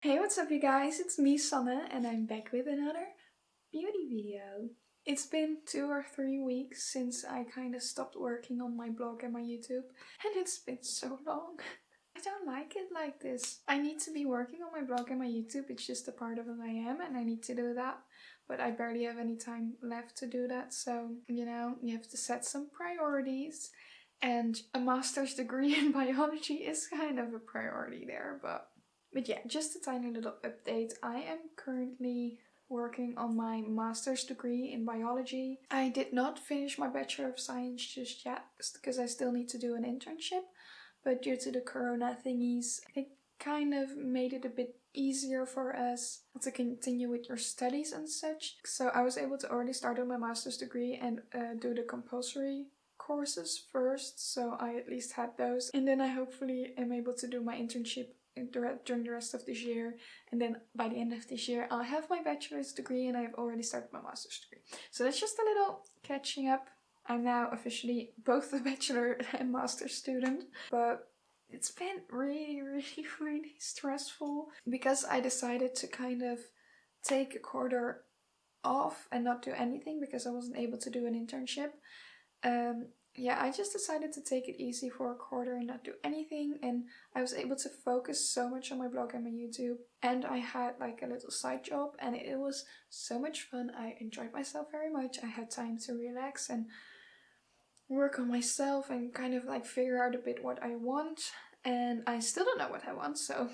Hey, what's up you guys? It's me, Sanne, and I'm back with another beauty video. It's been 2 or 3 weeks since I kind of stopped working on my blog and my YouTube, and it's been so long. I don't like it like this. I need to be working on my blog and my YouTube. It's just a part of who I am, and I need to do that. But I barely have any time left to do that, so, you have to set some priorities. And a master's degree in biology is kind of a priority there, but yeah, just a tiny little update. I am currently working on my master's degree in biology. I did not finish my Bachelor of Science just yet because I still need to do an internship, but due to the corona thingies, it kind of made it a bit easier for us to continue with your studies and such. So I was able to already start on my master's degree and do the compulsory courses first, so I at least had those, and then I hopefully am able to do my internship during the rest of this year, and then by the end of this year I'll have my bachelor's degree and I have already started my master's degree. So that's just a little catching up. I'm now officially both a bachelor and master's student, but it's been really stressful because I decided to kind of take a quarter off and not do anything because I wasn't able to do an internship. Yeah, I just decided to take it easy for a quarter and not do anything, and I was able to focus so much on my blog and my YouTube, and I had like a little side job and it was so much fun. I enjoyed myself very much. I had time to relax and work on myself and kind of like figure out a bit what I want, and I still don't know what I want, so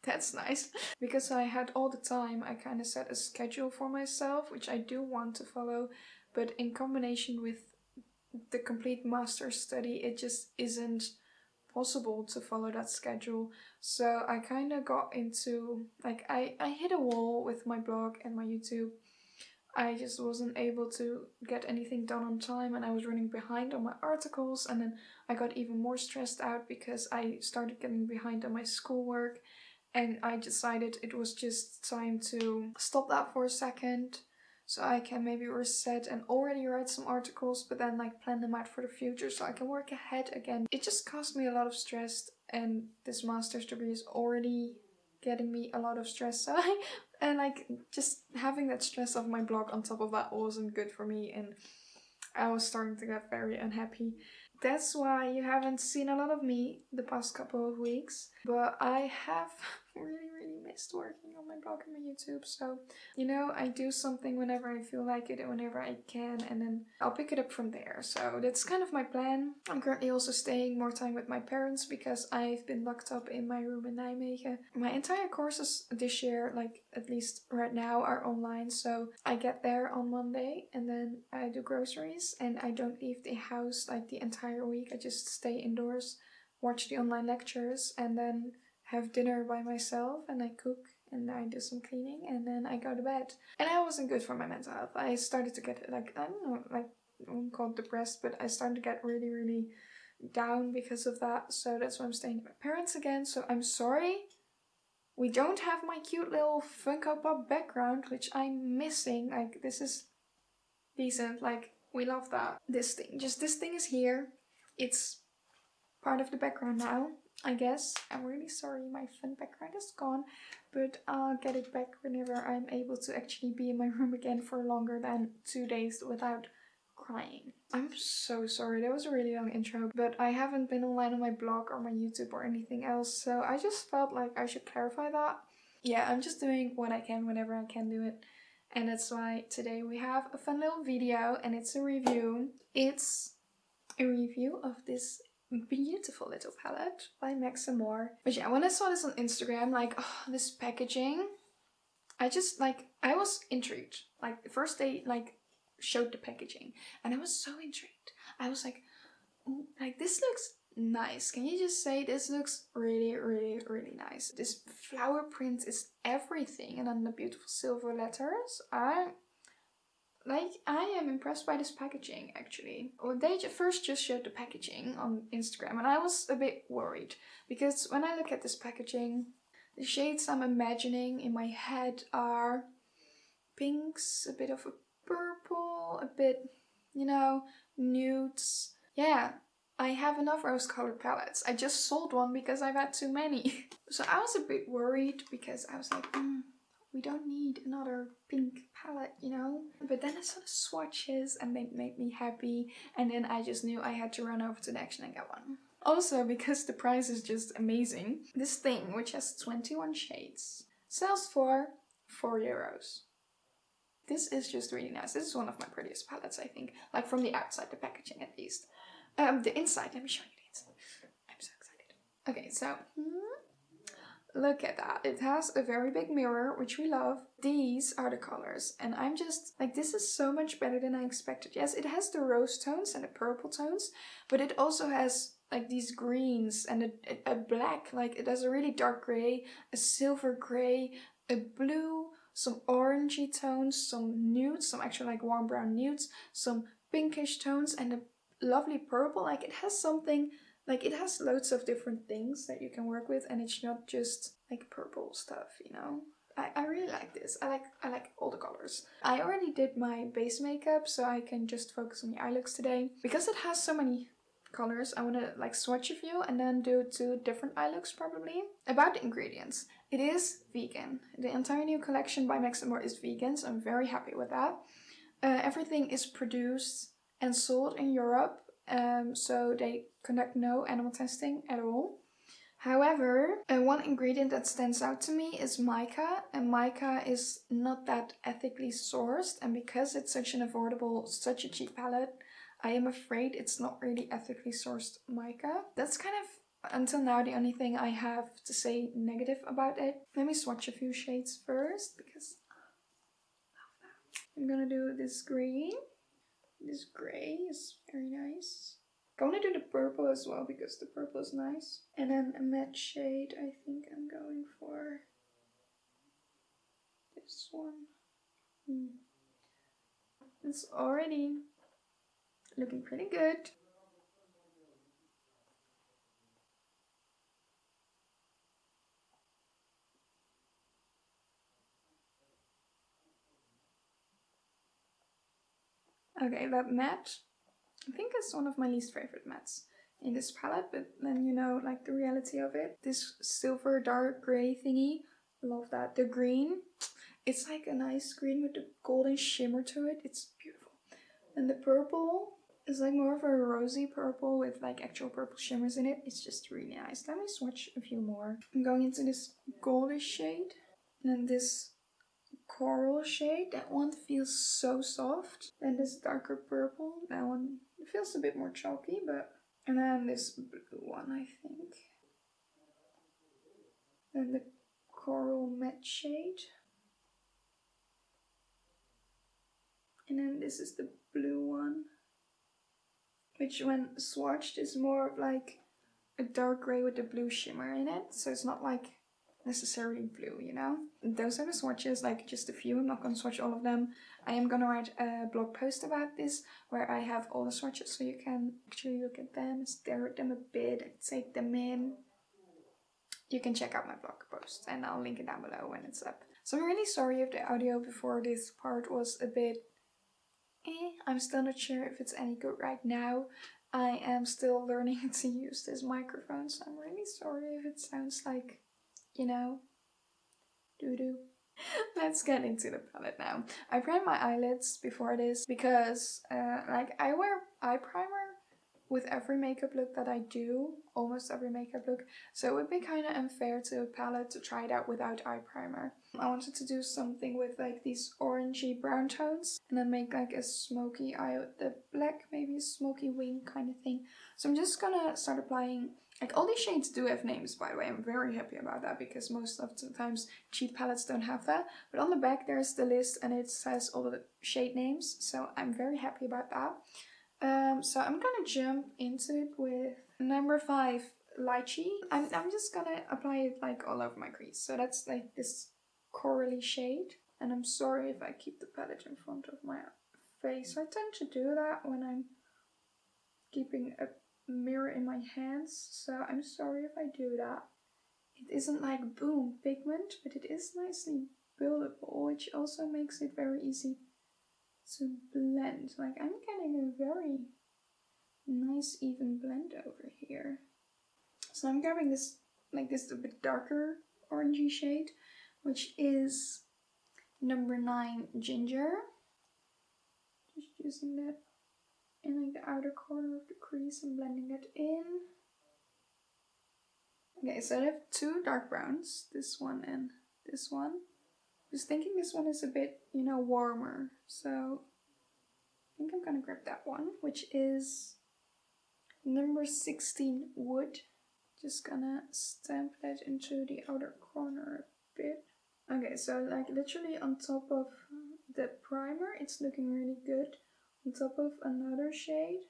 that's nice. Because I had all the time, I kind of set a schedule for myself, which I do want to follow, but in combination with the complete master's study, it just isn't possible to follow that schedule. So I kind of got into, like, I hit a wall with my blog and my YouTube. I just wasn't able to get anything done on time, and I was running behind on my articles, and then I got even more stressed out because I started getting behind on my schoolwork, and I decided it was just time to stop that for a second so I can maybe reset and already write some articles, but then like plan them out for the future so I can work ahead again. It just caused me a lot of stress, and this master's degree is already getting me a lot of stress, so and like just having that stress of my blog on top of that wasn't good for me, and I was starting to get very unhappy. That's why you haven't seen a lot of me the past couple of weeks, but I have really missed working on my blog and my YouTube. So, I do something whenever I feel like it and whenever I can, and then I'll pick it up from there. So that's kind of my plan. I'm currently also staying more time with my parents because I've been locked up in my room in Nijmegen. My entire courses this year, like at least right now, are online. So I get there on Monday and then I do groceries and I don't leave the house like the entire week. I just stay indoors, watch the online lectures, and then have dinner by myself, and I cook and I do some cleaning, and then I go to bed. And I wasn't good for my mental health. I started to get like, I don't know, like I wouldn't call it depressed, but I started to get really down because of that. So that's why I'm staying with my parents again. So I'm sorry we don't have my cute little Funko Pop background, which I'm missing. Like, this is decent, like we love that. This thing is here. It's part of the background now, I guess. I'm really sorry my fun background is gone, but I'll get it back whenever I'm able to actually be in my room again for longer than 2 days without crying. I'm so sorry, that was a really long intro, but I haven't been online on my blog or my YouTube or anything else, so I just felt like I should clarify that. Yeah, I'm just doing what I can whenever I can do it, and that's why today we have a fun little video, and it's a review. It's a review of this beautiful little palette by Max&More. But yeah, when I saw this on Instagram, like, oh, this packaging, I was intrigued. Like, the first they showed the packaging and I was so intrigued. I was like, ooh, like, this looks nice. Can you just say this looks really nice? This flower print is everything, and then the beautiful silver letters. I am impressed by this packaging, actually. Well, they first just showed the packaging on Instagram, and I was a bit worried, because when I look at this packaging, the shades I'm imagining in my head are pinks, a bit of a purple, a bit, nudes. Yeah, I have enough rose-colored palettes. I just sold one because I've had too many. So I was a bit worried because I was like, we don't need another pink palette, you know? But then I saw the swatches and they made me happy. And then I just knew I had to run over to the Action and get one. Also, because the price is just amazing, this thing, which has 21 shades, sells for €4. This is just really nice. This is one of my prettiest palettes, I think. Like from the outside, the packaging at least. The inside, let me show you the inside. I'm so excited. Okay, so look at that. It has a very big mirror, which we love. These are the colors. And I'm just like, this is so much better than I expected. Yes, it has the rose tones and the purple tones, but it also has like these greens and a black, like it has a really dark gray, a silver gray, a blue, some orangey tones, some nudes, some actually like warm brown nudes, some pinkish tones, and a lovely purple. Like it has something, like it has loads of different things that you can work with, and it's not just like purple stuff, you know. I really like this. I like all the colors. I already did my base makeup, so I can just focus on the eye looks today. Because it has so many colors, I want to like swatch a few and then do 2 different eye looks probably. About the ingredients. It is vegan. The entire new collection by Max&More is vegan, so I'm very happy with that. Everything is produced and sold in Europe, so they conduct no animal testing at all. However, one ingredient that stands out to me is mica, and mica is not that ethically sourced, and because it's such an affordable, such a cheap palette, I am afraid it's not really ethically sourced mica. That's kind of, until now, the only thing I have to say negative about it. Let me swatch a few shades first, because I'm gonna do this green. This gray is very nice. I want to do the purple as well because the purple is nice. And then a matte shade, I think I'm going for this one. It's already looking pretty good. Okay, that matte, I think it's one of my least favorite mattes in this palette, but then you know, like the reality of it. This silver dark gray thingy, love that. The green, it's like a nice green with a golden shimmer to it. It's beautiful. And the purple is like more of a rosy purple with like actual purple shimmers in it. It's just really nice. Let me swatch a few more. I'm going into this goldish shade and then this coral shade. That one feels so soft. Then this darker purple. That one feels a bit more chalky, but... And then this blue one, I think. Then the coral matte shade. And then this is the blue one, which when swatched is more of like a dark grey with a blue shimmer in it. So it's not like necessarily blue, you know? Those are the swatches, like just a few. I'm not going to swatch all of them. I am going to write a blog post about this where I have all the swatches so you can actually look at them, stare at them a bit, and take them in. You can check out my blog post and I'll link it down below when it's up. So I'm really sorry if the audio before this part was a bit I'm still not sure if it's any good right now. I am still learning to use this microphone, so I'm really sorry if it sounds like, you know, doo-doo. Let's get into the palette now. I primed my eyelids before this because like I wear eye primer with every makeup look that I do, almost every makeup look, so it would be kind of unfair to a palette to try it out without eye primer. I wanted to do something with like these orangey brown tones and then make like a smoky eye with the black, maybe a smoky wing kind of thing. So I'm just gonna start applying, like all these shades do have names, by the way. I'm very happy about that because most of the times cheap palettes don't have that. But on the back there's the list and it says all the shade names, so I'm very happy about that. So I'm gonna jump into it with number 5 Lychee. I'm just gonna apply it like all over my crease. So that's like this corally shade. And I'm sorry if I keep the palette in front of my face. I tend to do that when I'm keeping a mirror in my hands. So I'm sorry if I do that. It isn't like boom pigment, but it is nicely buildable, which also makes it very easy to blend. Like I'm getting a very nice even blend over here. So I'm grabbing this, like this a bit darker orangey shade, which is number 9 Ginger. Just using that in like the outer corner of the crease and blending that in. Okay, so I have 2 dark browns, this one and this one. I was thinking this one is a bit, you know, warmer, so I think I'm gonna grab that one, which is number 16 Wood. Just gonna stamp that into the outer corner a bit. Okay, so like literally on top of the primer, it's looking really good. On top of another shade,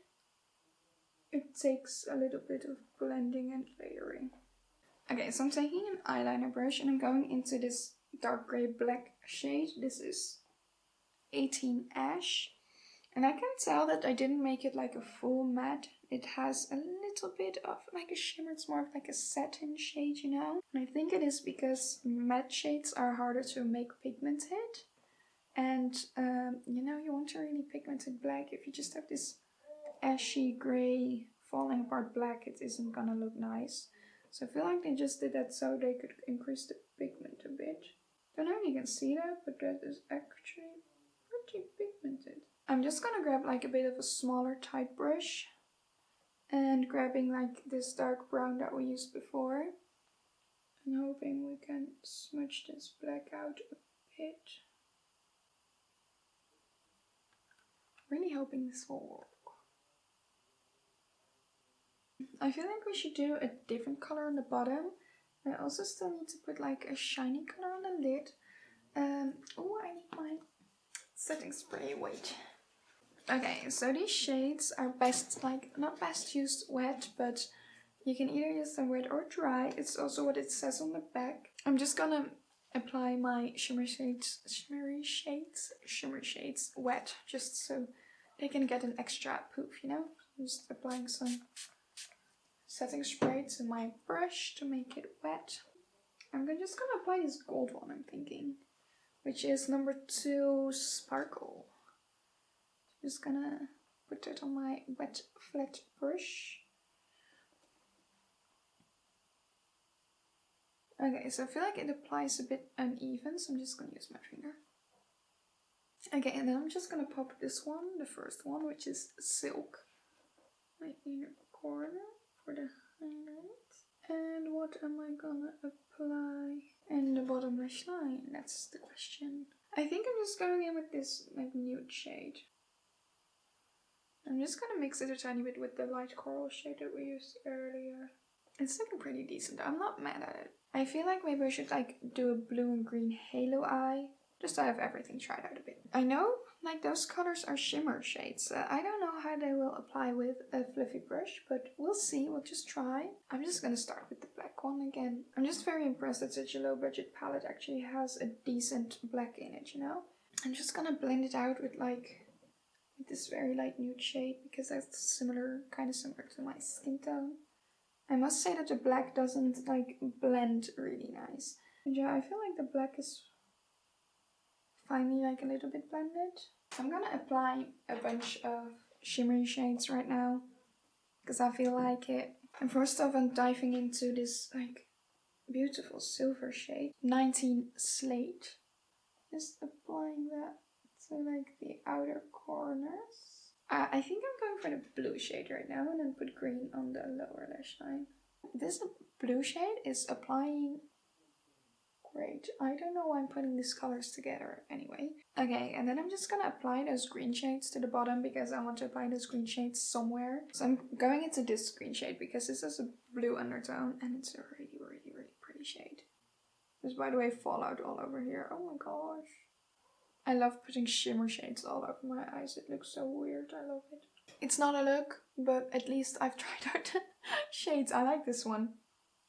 it takes a little bit of blending and layering. Okay, so I'm taking an eyeliner brush and I'm going into this dark grey black shade. This is 18 Ash. And I can tell that I didn't make it like a full matte. It has a little bit of like a shimmer. It's more of like a satin shade, you know. And I think it is because matte shades are harder to make pigmented. And you know, you want a really pigmented black. If you just have this ashy grey falling apart black, it isn't gonna look nice. So I feel like they just did that so they could increase the pigment a bit. Don't know if you can see that, but that is actually pretty pigmented. I'm just gonna grab like a bit of a smaller tight brush and grabbing like this dark brown that we used before and hoping we can smudge this black out a bit. Really hoping this will work. I feel like we should do a different color on the bottom. I also still need to put like a shiny color on the lid. Oh, I need my setting spray, wait. Okay, so these shades are best, like, not best used wet, but you can either use them wet or dry. It's also what it says on the back. I'm just gonna apply my shimmer shades wet, just so they can get an extra poof, you know? I'm just applying some setting spray to my brush to make it wet. I'm just gonna apply this gold one, I'm thinking, which is number 2 Sparkle. Just gonna put it on my wet flat brush. Okay, so I feel like it applies a bit uneven, so I'm just gonna use my finger. Okay, and then I'm just gonna pop this one, the first one, which is Silk, my inner corner for the highlight. And what am I gonna apply in the bottom lash line? That's the question. I think I'm just going in with this like nude shade. I'm just gonna mix it a tiny bit with the light coral shade that we used earlier. It's looking pretty decent. I'm not mad at it. I feel like maybe I should like do a blue and green halo eye, just to have everything tried out a bit. I know like those colors are shimmer shades. I don't know how they will apply with a fluffy brush, but we'll see. We'll just try. I'm just gonna start with the black one again. I'm just very impressed that such a low budget palette actually has a decent black in it, you know? I'm just gonna blend it out with like this very light nude shade because that's kind of similar to my skin tone. I must say that the black doesn't like blend really nice. And yeah, I feel like the black is finally like a little bit blended. I'm gonna apply a bunch of shimmery shades right now because I feel like it. And first off, I'm diving into this like beautiful silver shade, 19 Slate. Just applying that to like the outer corners. I think I'm going for the blue shade right now and then put green on the lower lash line. This blue shade is applying great. I don't know why I'm putting these colors together anyway. Okay, and then I'm just gonna apply those green shades to the bottom because I want to apply those green shades somewhere. So I'm going into this green shade because this has a blue undertone and it's a really, really, really pretty shade. There's, by the way, fallout all over here. Oh my gosh. I love putting shimmer shades all over my eyes. It looks so weird. I love it. It's not a look, but at least I've tried out the shades. I like this one.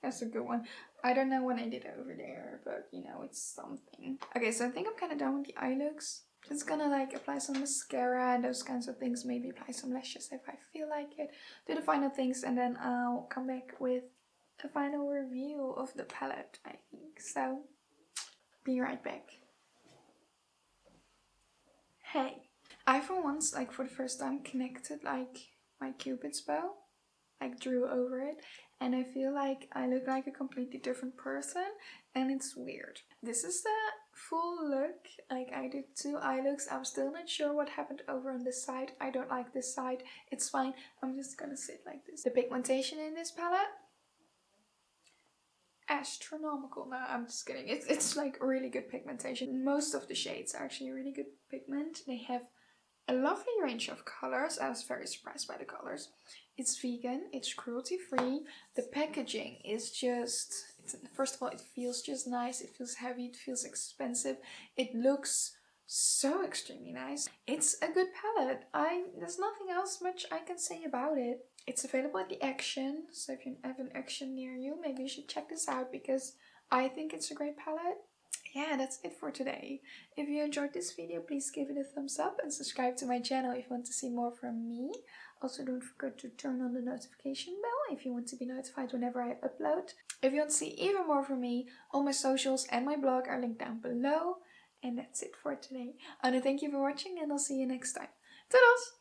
That's a good one. I don't know what I did over there, but you know, it's something. Okay, so I think I'm kind of done with the eye looks. Just gonna like apply some mascara and those kinds of things. Maybe apply some lashes if I feel like it. Do the final things and then I'll come back with a final review of the palette, I think. So, be right back. Hey, I for once, like for the first time, connected like my cupid's bow, like drew over it, and I feel like I look like a completely different person, and it's weird. This is the full look. Like, I did 2 eye looks. I'm still not sure what happened over on this side. I don't like this side. It's fine. I'm just gonna sit like this. The pigmentation in this palette, astronomical. No, I'm just kidding. It's like really good pigmentation. Most of the shades are actually really good pigment. They have a lovely range of colors. I was very surprised by the colors. It's vegan, it's cruelty free. The packaging is just, first of all, it feels just nice. It feels heavy, it feels expensive. It looks so extremely nice. It's a good palette. There's nothing else much I can say about it. It's available at the Action, so if you have an Action near you, maybe you should check this out because I think it's a great palette. Yeah, that's it for today. If you enjoyed this video, please give it a thumbs up and subscribe to my channel if you want to see more from me. Also, don't forget to turn on the notification bell if you want to be notified whenever I upload. If you want to see even more from me, all my socials and my blog are linked down below. And that's it for today. I want to thank you for watching and I'll see you next time. Toodles!